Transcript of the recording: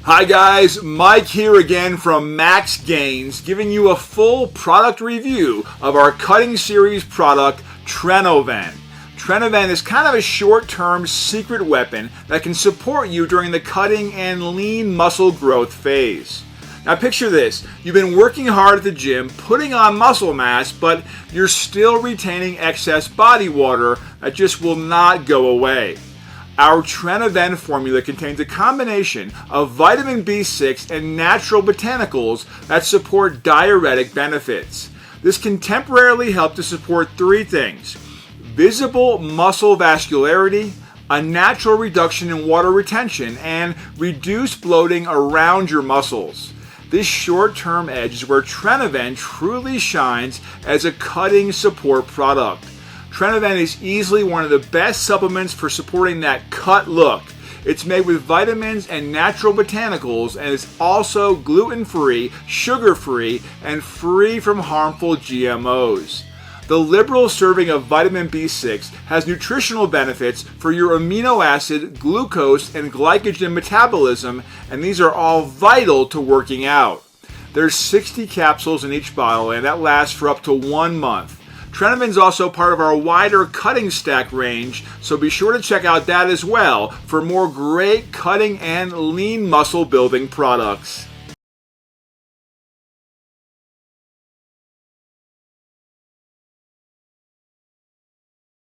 Hi guys, Mike here again from MaxGains, giving you a full product review of our cutting series product, Trenoven. Trenoven is kind of a short-term secret weapon that can support you during the cutting and lean muscle growth phase. Now picture this, you've been working hard at the gym, putting on muscle mass, but you're still retaining excess body water that just will not go away. Our Trenoven formula contains a combination of vitamin B6 and natural botanicals that support diuretic benefits. This can temporarily help to support three things: visible muscle vascularity, a natural reduction in water retention, and reduced bloating around your muscles. This short-term edge is where Trenoven truly shines as a cutting support product. Trenoven is easily one of the best supplements for supporting that cut look. It's made with vitamins and natural botanicals and is also gluten-free, sugar-free, and free from harmful GMOs. The liberal serving of vitamin B6 has nutritional benefits for your amino acid, glucose, and glycogen metabolism, and these are all vital to working out. There's 60 capsules in each bottle, and that lasts for up to 1 month. Trenoven is also part of our wider cutting stack range, so be sure to check out that as well for more great cutting and lean muscle building products.